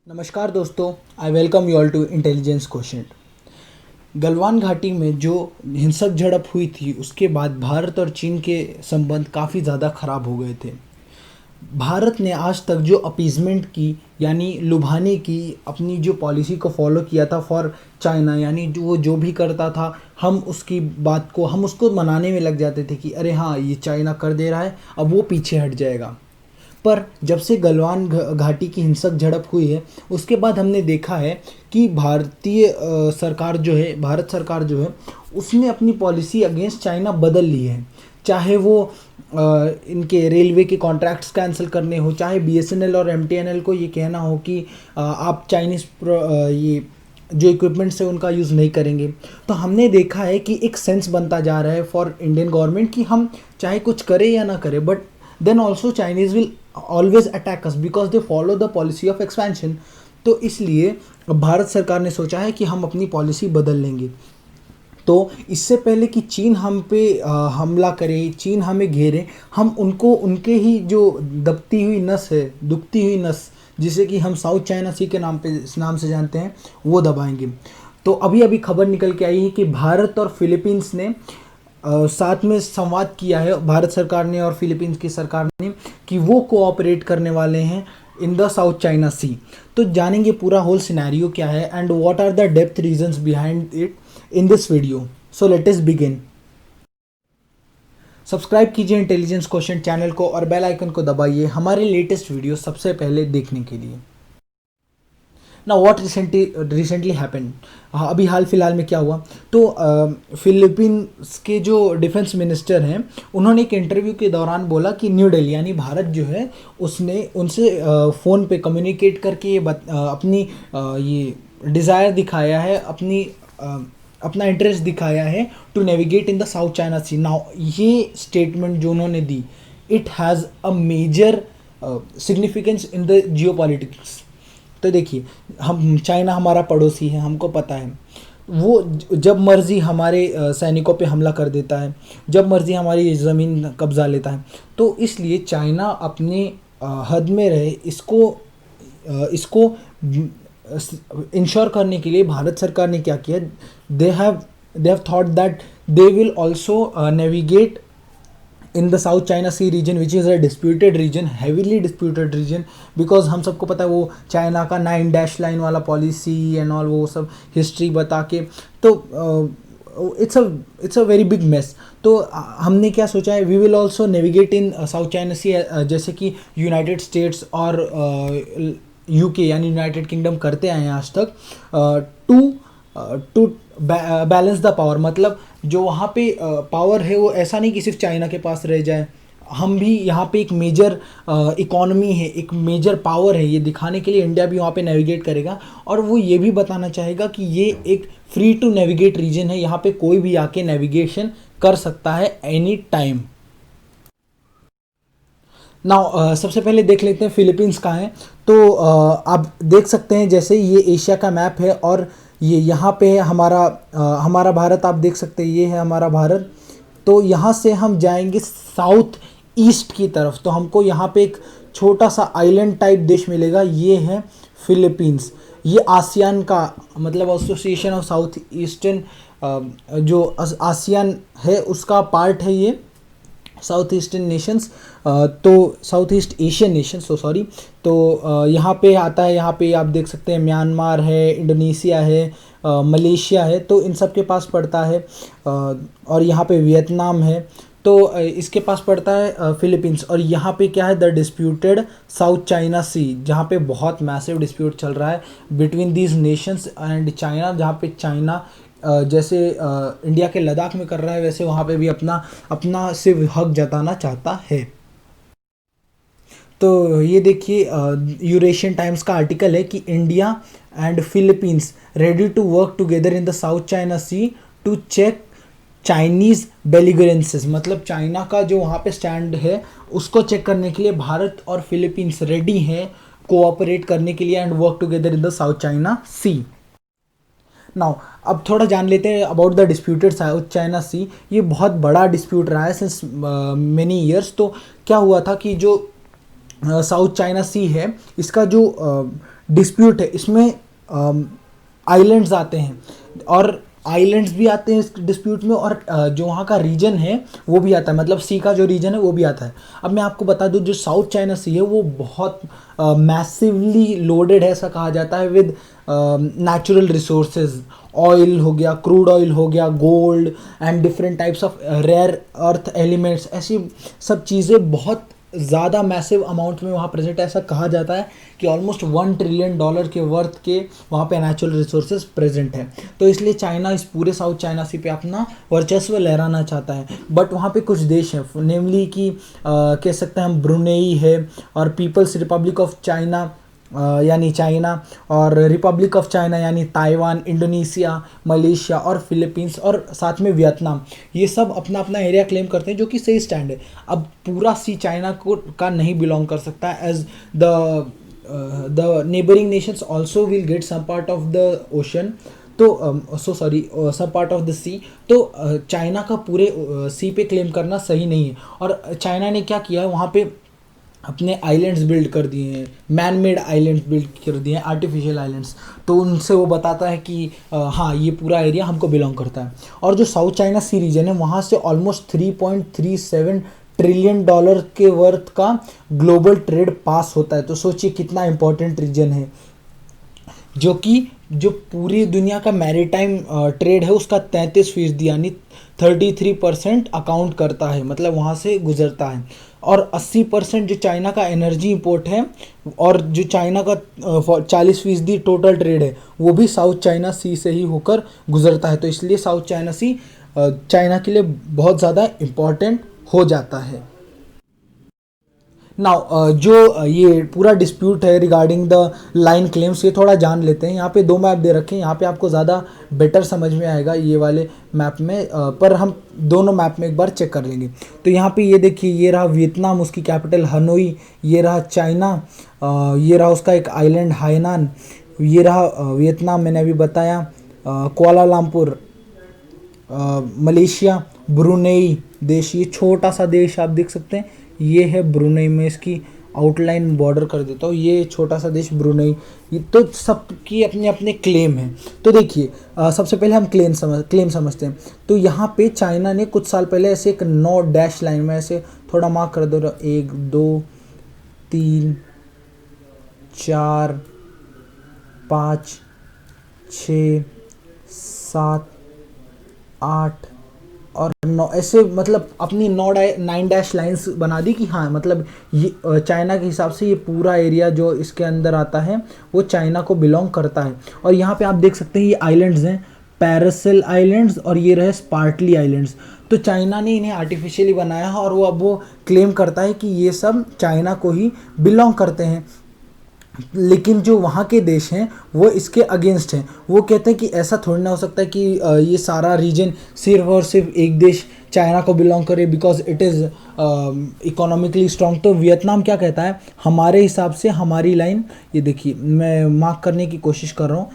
नमस्कार दोस्तों, I welcome you all to intelligence question. Galwan घाटी में जो हिंसक झड़प हुई थी उसके बाद भारत और चीन के संबंध काफ़ी ज़्यादा ख़राब हो गए थे। भारत ने आज तक जो अपीजमेंट की यानी लुभाने की अपनी जो पॉलिसी को फॉलो किया था फॉर चाइना, यानी वो जो भी करता था हम उसकी बात को हम उसको मनाने में लग जाते थे कि अरे हाँ ये चाइना कर दे रहा है, अब वो पीछे हट जाएगा। पर जब से गलवान घाटी की हिंसक झड़प हुई है उसके बाद हमने देखा है कि भारत सरकार जो है उसने अपनी पॉलिसी अगेंस्ट चाइना बदल ली है। चाहे वो इनके रेलवे के कॉन्ट्रैक्ट्स कैंसिल करने हो, चाहे बीएसएनएल और एमटीएनएल को ये कहना हो कि आप चाइनीज़ ये जो इक्विपमेंट्स है उनका यूज़ नहीं करेंगे। तो हमने देखा है कि एक सेंस बनता जा रहा है फॉर इंडियन गवर्नमेंट कि हम चाहे कुछ करें या ना करें, but then also Chinese will always attack us because they follow the policy of expansion. तो इसलिए भारत सरकार ने सोचा है कि हम अपनी पॉलिसी बदल लेंगे। तो इससे पहले कि चीन हम पे हमला करे, चीन हमें घेरे, हम उनको उनके ही जो दबती हुई नस है, दुखती हुई नस जिसे कि हम साउथ चाइना सी के नाम से जानते हैं, वो दबाएंगे। तो अभी अभी खबर निकल के आई है कि भारत और फिलीपींस ने साथ में संवाद किया है, भारत सरकार ने और फिलीपींस की सरकार ने, कि वो कोऑपरेट करने वाले हैं in the South China Sea. तो जानेंगे पूरा होल सिनेरियो क्या है and what are the depth reasons behind it in this video. So let us begin. Subscribe कीजिए इंटेलिजेंस क्वेश्चन चैनल को और बेल आइकन को दबाइए हमारे लेटेस्ट वीडियो सबसे पहले देखने के लिए। ना व्हाट रिसेंटली हैपन, अभी हाल फिलहाल में क्या हुआ, तो फिलीपींस के जो डिफेंस मिनिस्टर हैं उन्होंने एक इंटरव्यू के दौरान बोला कि न्यू दिल्ली यानी भारत जो है उसने उनसे फ़ोन पे कम्युनिकेट करके अपनी ये डिज़ायर दिखाया है, अपना इंटरेस्ट दिखाया है to navigate in the South China Sea. Now ये स्टेटमेंट जो उन्होंने दी, it has a major significance in the geopolitics. तो देखिए, हम चाइना हमारा पड़ोसी है, हमको पता है वो जब मर्ज़ी हमारे सैनिकों पे हमला कर देता है, जब मर्ज़ी हमारी ज़मीन कब्ज़ा लेता है। तो इसलिए चाइना अपने हद में रहे, इसको इंश्योर करने के लिए भारत सरकार ने क्या किया, they have thought that they will also navigate in the South China Sea region which is a disputed region, heavily disputed region, because हम सबको पता है वो चाइना का 9 डैश लाइन वाला पॉलिसी एंड ऑल, वो सब हिस्ट्री बता के, तो it's a very big mess. तो हमने क्या सोचा है, we will also navigate in South China Sea जैसे कि यूनाइटेड स्टेट्स और यूके यानी यूनाइटेड किंगडम करते आए हैं आज तक, टू बैलेंस द पावर। मतलब जो वहाँ पे पावर है वो ऐसा नहीं कि सिर्फ चाइना के पास रह जाए, हम भी यहाँ पे एक मेजर इकोनॉमी है, एक मेजर पावर है, ये दिखाने के लिए इंडिया भी वहाँ पे नेविगेट करेगा। और वो ये भी बताना चाहेगा कि ये एक फ्री टू नेविगेट रीजन है, यहाँ पे कोई भी आके नेविगेशन कर सकता है एनी टाइम। नाउ सबसे पहले देख लेते हैं फिलीपींस कहाँ है। तो आप देख सकते हैं जैसे ये एशिया का मैप है और ये यहाँ पे है हमारा भारत, आप देख सकते हैं ये है हमारा भारत। तो यहाँ से हम जाएंगे साउथ ईस्ट की तरफ, तो हमको यहाँ पे एक छोटा सा आइलैंड टाइप देश मिलेगा, ये है फिलीपींस। ये आसियान का मतलब एसोसिएशन ऑफ साउथ ईस्टर्न, जो आसियान है उसका पार्ट है ये साउथ ईस्टर्न नेशंस, तो साउथ ईस्ट एशियन नेशंस, तो सॉरी। तो यहाँ पे आता है, यहाँ पे आप देख सकते हैं म्यांमार है, इंडोनेशिया है, मलेशिया है, तो इन सब के पास पड़ता है। और यहाँ पे वियतनाम है, तो इसके पास पड़ता है फिलीपींस। और यहाँ पे क्या है, द डिस्प्यूटेड साउथ चाइना सी, जहाँ पे बहुत मैसिव डिस्प्यूट चल रहा है between these Nations and China, जहाँ पे चाइना जैसे इंडिया के लद्दाख में कर रहा है वैसे वहाँ पे भी अपना सिर्फ हक जताना चाहता है। तो ये देखिए, यूरेशियन टाइम्स का आर्टिकल है कि India and Philippines ready to work together in the South China Sea to check Chinese belligerences. मतलब चाइना का जो वहाँ पे स्टैंड है उसको चेक करने के लिए भारत और फिलीपींस रेडी हैं कोऑपरेट करने के लिए and work together in the South China Sea. Now अब थोड़ा जान लेते हैं about the disputed South China Sea. ये बहुत बड़ा डिस्प्यूट रहा है सिंस मेनी ईयर्स। तो क्या हुआ था कि जो साउथ चाइना सी है इसका जो डिस्प्यूट है इसमें आइलैंड्स आते हैं, और आइलैंड्स भी आते हैं इस डिस्प्यूट में, और जो वहाँ का रीजन है वो भी आता है, मतलब सी का जो रीजन है वो भी आता है। अब मैं आपको बता दूं, जो साउथ चाइना सी है वो बहुत मैसिवली लोडेड है, ऐसा कहा जाता है, विद नेचुरल रिसोर्सेज। ऑयल हो गया, क्रूड ऑयल हो गया, gold and different types of rare earth elements, ऐसी सब चीज़ें बहुत ज़्यादा मैसिव अमाउंट में वहाँ प्रेजेंट है। ऐसा कहा जाता है कि ऑलमोस्ट $1 ट्रिलियन के वर्थ के वहाँ पे नेचुरल रिसोर्सेज प्रेजेंट है। तो इसलिए चाइना इस पूरे साउथ चाइना सी पे अपना वर्चस्व लहराना चाहता है। बट वहाँ पे कुछ देश हैं, नेमली कि कह सकते हैं हम ब्रुनेई है, और पीपल्स रिपब्लिक ऑफ चाइना यानी चाइना, और रिपब्लिक ऑफ चाइना यानी ताइवान, इंडोनेशिया, मलेशिया और फिलीपींस, और साथ में वियतनाम, ये सब अपना अपना एरिया क्लेम करते हैं, जो कि सही स्टैंड है। अब पूरा सी चाइना को का नहीं बिलोंग कर सकता, as the neighbouring nations also will get some part of the ocean, तो सब पार्ट ऑफ द सी। तो चाइना का पूरे सी पे क्लेम करना सही नहीं है। और चाइना ने क्या किया है, वहाँ पे अपने आइलैंड्स बिल्ड कर दिए हैं, मैन मेड आइलैंड्स बिल्ड कर दिए हैं, आर्टिफिशियल आइलैंड्स। तो उनसे वो बताता है कि हाँ, ये पूरा एरिया हमको बिलोंग करता है। और जो साउथ चाइना सी रीजन है, वहाँ से ऑलमोस्ट $3.37 ट्रिलियन के वर्थ का ग्लोबल ट्रेड पास होता है। तो सोचिए कितना इंपॉर्टेंट रीजन है, जो पूरी दुनिया का मैरीटाइम ट्रेड है उसका 33% यानी 33% अकाउंट करता है, मतलब वहाँ से गुजरता है। और 80% जो चाइना का एनर्जी इंपोर्ट है, और जो चाइना का 40% टोटल ट्रेड है, वो भी साउथ चाइना सी से ही होकर गुजरता है। तो इसलिए साउथ चाइना सी चाइना के लिए बहुत ज़्यादा इम्पॉर्टेंट हो जाता है। नाउ जो ये पूरा डिस्प्यूट है रिगार्डिंग द लाइन क्लेम्स, ये थोड़ा जान लेते हैं। यहाँ पे 2 मैप दे रखे हैं, यहाँ पे आपको ज़्यादा बेटर समझ में आएगा ये वाले मैप में, पर हम दोनों मैप में एक बार चेक कर लेंगे। तो यहाँ पे ये देखिए, ये रहा वियतनाम, उसकी कैपिटल हनोई, ये रहा चाइना, ये रहा उसका एक आइलैंड हाइनान, ये रहा वियतनाम मैंने अभी बताया, कुआलालंपुर मलेशिया, ब्रुनेई देश, ये छोटा सा देश आप देख सकते हैं, ये है ब्रुनेई। में इसकी आउटलाइन बॉर्डर कर देता हूँ, ये छोटा सा देश ब्रुनेई। ये तो सबकी अपने अपने क्लेम हैं। तो देखिए, सबसे पहले हम क्लेम समझते हैं। तो यहाँ पे चाइना ने कुछ साल पहले ऐसे एक 9 डैश लाइन में ऐसे थोड़ा मार्क कर दो, 1 2 3 4 5 6 7 8 और 9, ऐसे मतलब अपनी 9 डैश लाइंस बना दी कि हाँ, मतलब ये चाइना के हिसाब से ये पूरा एरिया जो इसके अंदर आता है वो चाइना को बिलोंग करता है। और यहाँ पे आप देख सकते हैं ये आइलैंड्स हैं, पैरासेल आइलैंड्स, और ये रहे स्पार्टली आइलैंड्स। तो चाइना ने इन्हें आर्टिफिशियली बनाया है, और वो अब वो क्लेम करता है कि ये सब चाइना को ही बिलोंग करते हैं। लेकिन जो वहाँ के देश हैं वो इसके अगेंस्ट हैं। वो कहते हैं कि ऐसा थोड़ी ना हो सकता है कि ये सारा रीजन सिर्फ और सिर्फ एक देश चाइना को बिलोंग करे, because it is economically strong. तो वियतनाम क्या कहता है, हमारे हिसाब से हमारी लाइन, ये देखिए मैं मार्क करने की कोशिश कर रहा हूँ,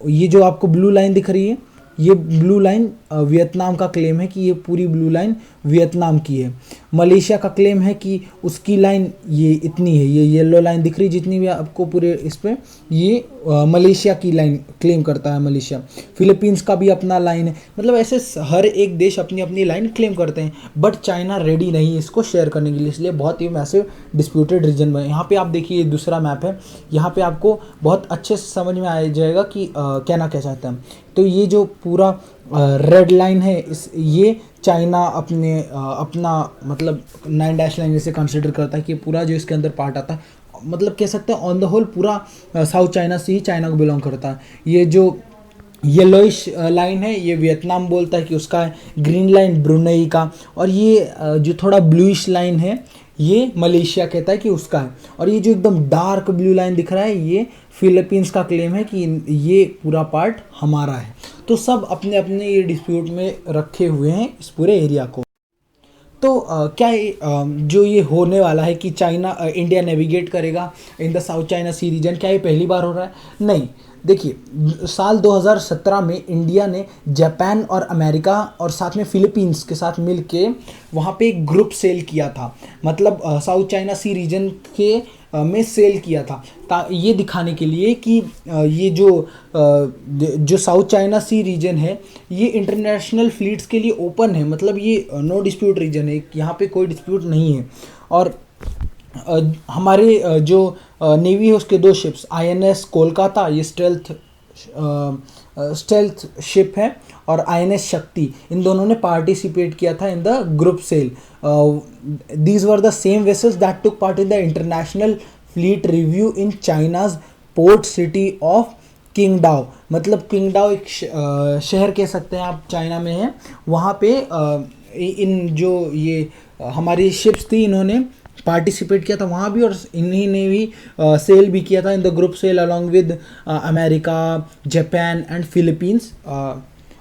ये जो आपको ब्लू लाइन दिख रही है, ये ब्लू लाइन वियतनाम का क्लेम है कि ये पूरी ब्लू लाइन वियतनाम की है। मलेशिया का क्लेम है कि उसकी लाइन ये इतनी है, ये येलो लाइन दिख रही जितनी भी आपको पूरे इस पे, ये मलेशिया की लाइन क्लेम करता है मलेशिया। फिलीपींस का भी अपना लाइन है, मतलब ऐसे हर एक देश अपनी अपनी लाइन क्लेम करते हैं। बट चाइना रेडी नहीं है इसको शेयर करने के लिए, इसलिए बहुत ही मैसिव डिस्प्यूटेड रीजन में। यहाँ पे आप देखिए, ये दूसरा मैप है, यहाँ पे आपको बहुत अच्छे से समझ में आ जाएगा कि कहना क्या चाहता है। तो ये जो पूरा रेड लाइन है, ये चाइना अपना मतलब 9 डैश लाइन जैसे कंसिडर करता है कि पूरा जो इसके अंदर पार्ट आता है, मतलब कह सकते हैं ऑन द होल पूरा साउथ चाइना से ही चाइना को बिलोंग करता है। ये जो येलोइश लाइन है ये वियतनाम बोलता है कि उसका है, ग्रीन लाइन ब्रुनेई का, और ये जो थोड़ा ब्लूइश लाइन है ये मलेशिया कहता है कि उसका है, और ये जो एकदम डार्क ब्लू लाइन दिख रहा है ये फिलीपींस का क्लेम है कि ये पूरा पार्ट हमारा है। तो सब अपने अपने ये डिस्प्यूट में रखे हुए हैं इस पूरे एरिया को। तो क्या जो ये होने वाला है कि चाइना इंडिया नेविगेट करेगा in the South China Sea region, क्या ये पहली बार हो रहा है? नहीं, देखिए साल 2017 में इंडिया ने जापान और अमेरिका और साथ में फिलीपींस के साथ मिल के वहाँ पे एक ग्रुप सेल किया था, मतलब साउथ चाइना सी रीजन के में सेल किया था, ये दिखाने के लिए कि ये जो साउथ चाइना सी रीजन है ये इंटरनेशनल फ्लीट्स के लिए ओपन है, मतलब ये नो डिस्प्यूट रीजन है, यहाँ पे कोई डिस्प्यूट नहीं है। और हमारे जो नेवी है उसके 2 शिप्स आईएनएस कोलकाता, ये स्टेल्थ शिप है, और आईएनएस शक्ति, इन दोनों ने पार्टिसिपेट किया था in the group sail. These were the same vessels that took part in the international fleet review in China's port city of Qingdao, मतलब किंगडाओ एक शहर कह सकते हैं आप, चाइना में है। वहाँ पे इन जो ये हमारी शिप्स थी इन्होंने पार्टिसिपेट किया था वहाँ भी, और इन्हीं ने भी सेल भी किया था in the group sail along with America, Japan and Philippines.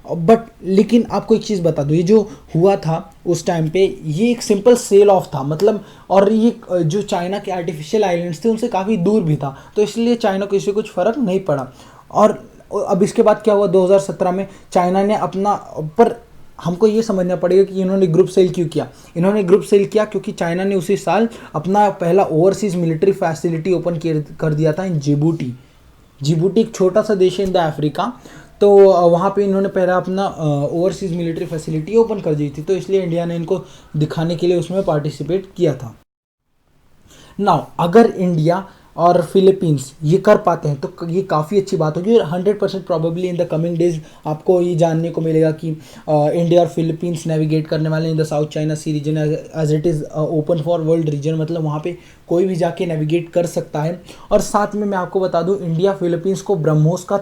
But लेकिन आपको एक चीज़ बता दूँ, ये जो हुआ था उस टाइम पे ये एक सिंपल सेल ऑफ था, मतलब, और ये जो चाइना के आर्टिफिशियल आइलैंड्स थे उनसे काफ़ी दूर भी था, तो इसलिए चाइना को इससे कुछ फ़र्क नहीं पड़ा। और अब इसके बाद क्या हुआ, 2017 में चाइना ने अपना, पर हमको ये समझना पड़ेगा कि इन्होंने ग्रुप सेल क्यों किया। इन्होंने ग्रुप सेल किया क्योंकि चाइना ने उसी साल अपना पहला ओवरसीज़ मिलिट्री फैसिलिटी ओपन कर दिया था इन जिबूटी। जिबूटी एक छोटा सा देश है इन द अफ्रीका, तो वहाँ पे इन्होंने पहला अपना ओवरसीज़ मिलिट्री फैसिलिटी ओपन कर दी थी, तो इसलिए इंडिया ने इनको दिखाने के लिए उसमें पार्टिसिपेट किया था। नाउ अगर इंडिया और फिलीपींस ये कर पाते हैं तो ये काफ़ी अच्छी बात होगी, और 100% probably in the coming days आपको ये जानने को मिलेगा कि इंडिया और फिलीपींस नेविगेट करने वाले in the South China Sea region as it is open for world region, मतलब वहाँ पे कोई भी जाके नेविगेट कर सकता है। और साथ में मैं आपको बता दूँ, इंडिया फिलीपींस को ब्रह्मोस का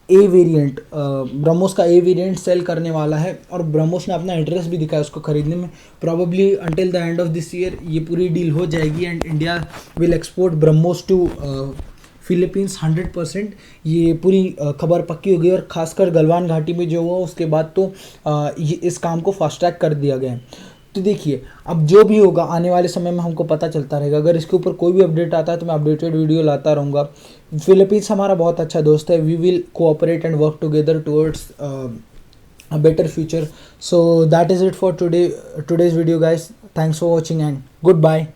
ए वेरिएंट सेल करने वाला है, और ब्रह्मोस ने अपना इंटरेस्ट भी दिखाया उसको खरीदने में। Probably until the end of this year ये पूरी डील हो जाएगी and India will export BrahMos to Philippines 100%। ये पूरी खबर पक्की हो गई, और खासकर गलवान घाटी में जो हुआ उसके बाद तो ये इस काम को फास्ट ट्रैक कर दिया गया है। तो देखिए अब जो भी होगा आने वाले समय में हमको पता चलता रहेगा, अगर इसके ऊपर कोई भी अपडेट आता है तो मैं अपडेटेड वीडियो लाता रहूँगा। फिलीपींस हमारा बहुत अच्छा दोस्त है, we will cooperate and work together towards a better future. So that is it for today's video guys, thanks for watching and good bye.